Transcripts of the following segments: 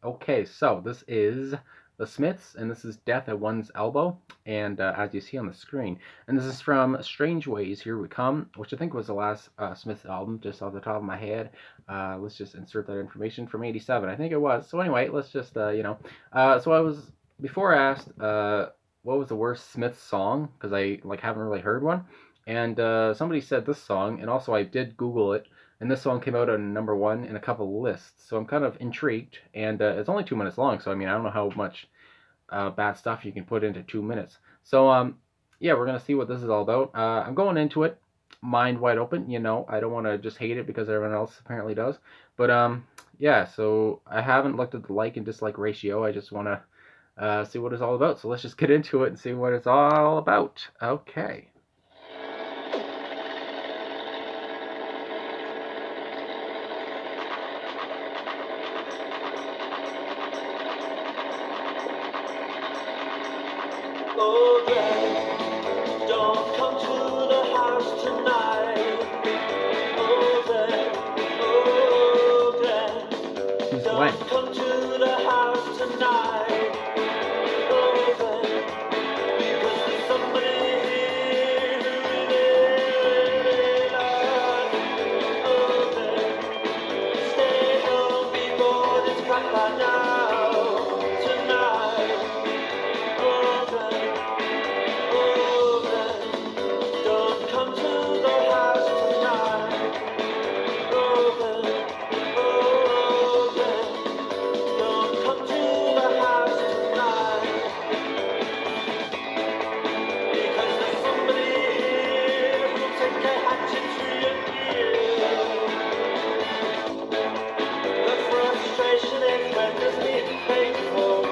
Okay, so this is The Smiths, and this is Death at One's Elbow, and as you see on the screen. And this is from Strange Ways, Here We Come, which I think was the last Smiths album, just off the top of my head. Let's just insert that information from '87. I think it was. So anyway, let's just, so I was, before I asked what was the worst Smiths song, because I haven't really heard one, and somebody said this song, and also I did Google it, and this song came out on number one in a couple of lists. So I'm kind of intrigued, and it's only 2 minutes long. So I mean, I don't know how much bad stuff you can put into 2 minutes. So yeah, we're gonna see what this is all about. I'm going into it mind wide open. I don't want to just hate it because everyone else apparently does. But yeah. So I haven't looked at the like and dislike ratio. I just want to see what it's all about. So let's just get into it and see what it's all about. Okay. Oh, then, don't come to the house tonight. Oh, then, don't come to the house tonight. Oh, then, because there's somebody here who really loves. Oh, then, stay home before this crack by now. Tonight. Oh, then. Don't come to the house tonight. Don't come to the house tonight. Because there's somebody here who'll take a hatchet to your ear. The frustration is rendered painful.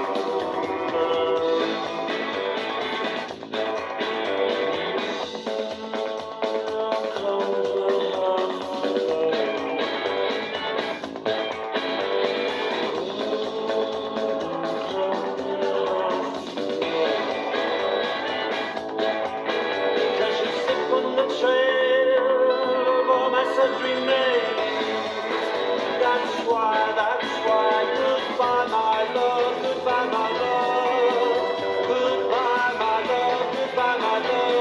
That's why, goodbye my love, goodbye my love, goodbye my love, goodbye my love,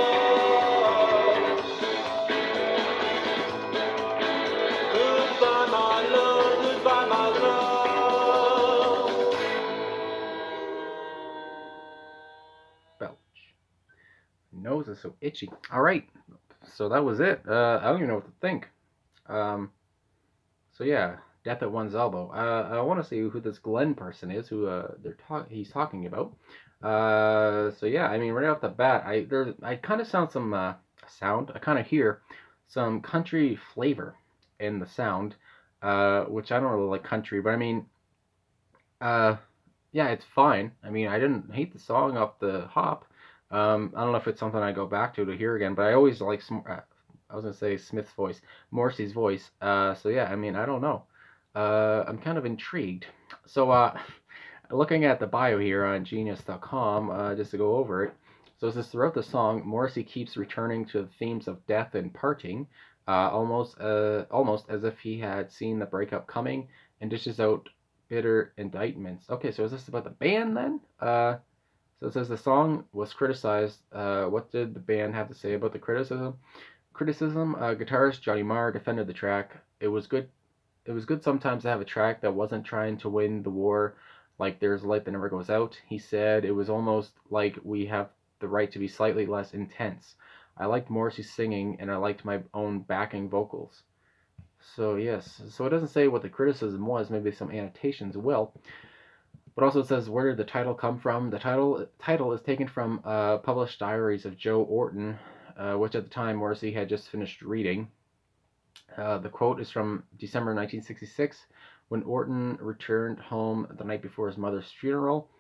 goodbye my love, goodbye my love. Belch. Nose is so itchy. All right, so that was it. I don't even know what to think. So yeah, Death at One's Elbow. I want to see who this Glenn person is, who he's talking about. So yeah, I mean, right off the bat, I kind of I kind of hear some country flavor in the sound, which I don't really like country, but I mean, uh, yeah, it's fine. I mean, I didn't hate the song off the hop. I don't know if it's something I go back to hear again, but I always like some. I was gonna say Smith's voice, Morrissey's voice. So yeah, I mean, I don't know. I'm kind of intrigued. So looking at the bio here on Genius.com, just to go over it. So it says throughout the song, Morrissey keeps returning to the themes of death and parting, almost as if he had seen the breakup coming, and dishes out bitter indictments. Okay, so is this about the band then? So it says the song was criticized. What did the band have to say about the criticism? Guitarist Johnny Marr defended the track. It was good. It was good sometimes to have a track that wasn't trying to win the war, like There's a Light That Never Goes Out. He said it was almost like we have the right to be slightly less intense. I liked Morrissey singing, and I liked my own backing vocals. So yes, so it doesn't say what the criticism was. Maybe some annotations will. But also it says where did the title come from? The title is taken from published diaries of Joe Orton, which at the time Morrissey had just finished reading. The quote is from December 1966, when Orton returned home the night before his mother's funeral.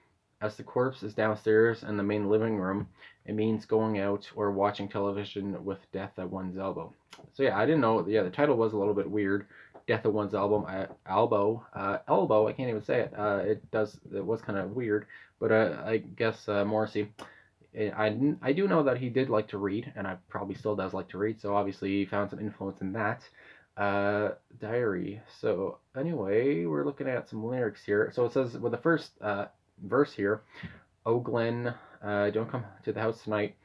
As the corpse is downstairs in the main living room, it means going out or watching television with death at one's elbow. So yeah, I didn't know. Yeah, the title was a little bit weird. Death at one's elbow. I can't even say it. It was kind of weird, but I guess Morrissey. I do know that he did like to read, and I probably still does like to read. So obviously he found some influence in that. Diary. So anyway, we're looking at some lyrics here. So it says with the first verse here, "Oh Glenn, don't come to the house tonight.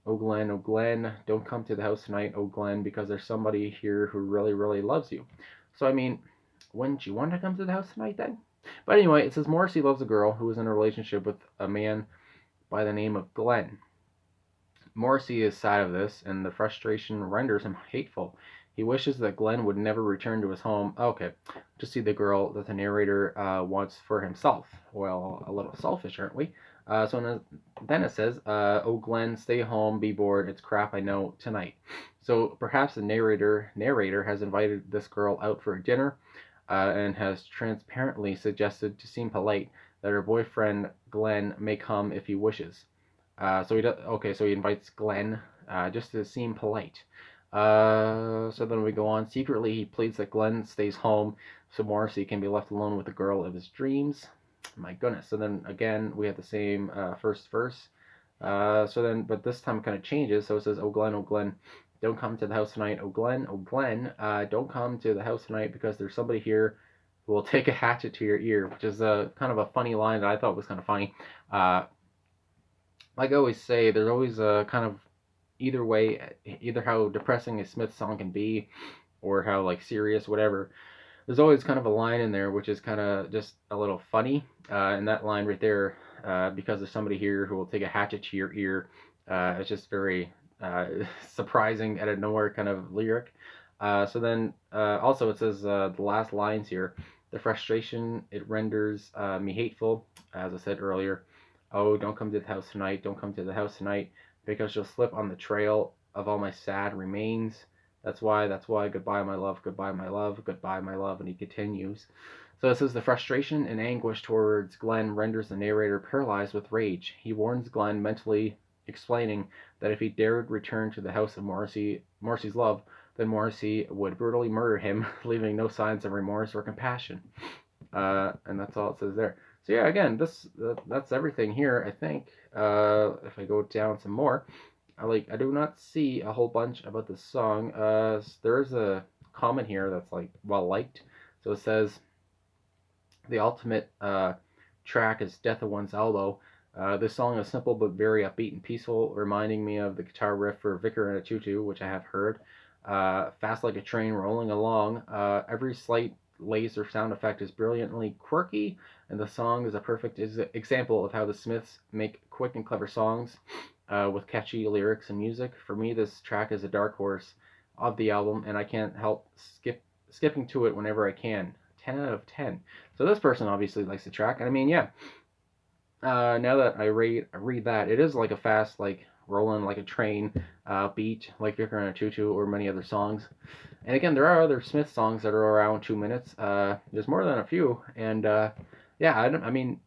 Oh Glenn, don't come to the house tonight. Oh Glenn, because there's somebody here who really, really loves you." So I mean, wouldn't you want to come to the house tonight then? But anyway, it says Morrissey loves a girl who is in a relationship with a man by the name of Glenn. Morrissey is sad of this, and the frustration renders him hateful. He wishes that Glenn would never return to his home. Okay, to see the girl that the narrator wants for himself. Well, a little selfish, aren't we? Then it says, "Oh Glenn, stay home, be bored. It's crap, I know. Tonight." So perhaps the narrator has invited this girl out for dinner, and has transparently suggested to seem polite that her boyfriend Glenn may come if he wishes. So he invites Glenn just to seem polite. So then we go on. Secretly, he pleads that Glenn stays home so Morrissey can be left alone with the girl of his dreams. My goodness. So then again, we have the same first verse. But this time it kind of changes. So it says, oh Glenn, don't come to the house tonight. Oh Glenn, don't come to the house tonight because there's somebody here who will take a hatchet to your ear," which is a kind of a funny line that I thought was kind of funny. Like I always say, there's always a kind of either way, either how depressing a Smith song can be, or how like serious, whatever. There's always kind of a line in there which is kind of just a little funny, and that line right there, because there's somebody here who will take a hatchet to your ear. It's just very surprising, out of nowhere kind of lyric. Also it says the last lines here. The frustration it renders me hateful, as I said earlier. Oh, don't come to the house tonight. Don't come to the house tonight because you'll slip on the trail of all my sad remains. That's why, goodbye, my love, goodbye, my love, goodbye, my love. And he continues. So it says the frustration and anguish towards Glenn renders the narrator paralyzed with rage. He warns Glenn, mentally explaining that if he dared return to the house of Morrissey's love, then Morrissey would brutally murder him, leaving no signs of remorse or compassion. And that's all it says there. So yeah, again, that's everything here. I think if I go down some more, I do not see a whole bunch about this song. There is a comment here that's like well liked. So it says the ultimate track is "Death of One's Elbow." This song is simple but very upbeat and peaceful, reminding me of the guitar riff for "Vicar in a Tutu," which I have heard. Fast like a train rolling along. Every slight laser sound effect is brilliantly quirky, and the song is a perfect example of how the Smiths make quick and clever songs with catchy lyrics and music. For me, this track is a dark horse of the album, and I can't help skipping to it whenever I can. 10 out of 10. So this person obviously likes the track, and I mean, yeah. Now that I read that, it is like a fast, like rolling like a train beat, like Vicar in a Tutu or many other songs. And again, there are other Smith songs that are around 2 minutes. There's more than a few, and yeah, I mean,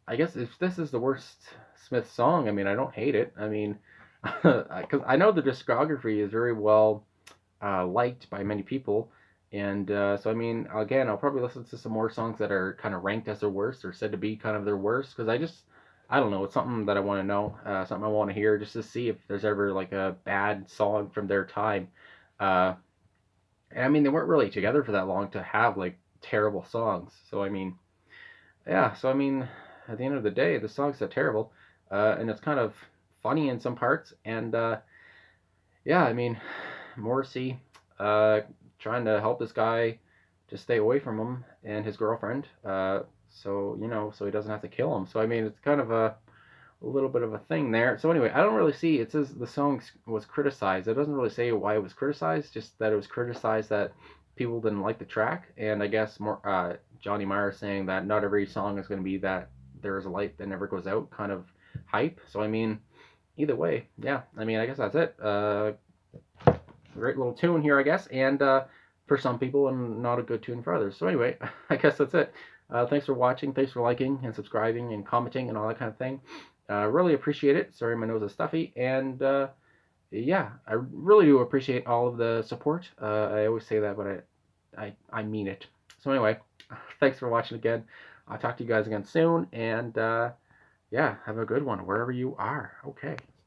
I guess if this is the worst Smith song, I mean, I don't hate it. I mean, because I know the discography is very well liked by many people, and so I mean, again, I'll probably listen to some more songs that are kind of ranked as their worst or said to be kind of their worst, because I don't know, it's something that I want to know, something I want to hear, just to see if there's ever like a bad song from their time. Uh, and I mean, they weren't really together for that long to have like terrible songs. So I mean, yeah. So I mean, at the end of the day, the song's not terrible, and it's kind of funny in some parts. And yeah, I mean, Morrissey uh, trying to help this guy to stay away from him and his girlfriend. So he doesn't have to kill him. So I mean, it's kind of a little bit of a thing there. So anyway, I don't really see. It says the song was criticized. It doesn't really say why it was criticized. Just that it was criticized that people didn't like the track. And I guess more Johnny Marr saying that not every song is going to be that there is a light that never goes out kind of hype. So I mean, either way, yeah. I mean, I guess that's it. Great little tune here, I guess, and for some people, and not a good tune for others. So anyway, I guess that's it. Thanks for watching. Thanks for liking and subscribing and commenting and all that kind of thing. Really appreciate it. Sorry, my nose is stuffy, and yeah, I really do appreciate all of the support. I always say that, but I mean it. So anyway, thanks for watching again. I'll talk to you guys again soon, and yeah, have a good one wherever you are. Okay.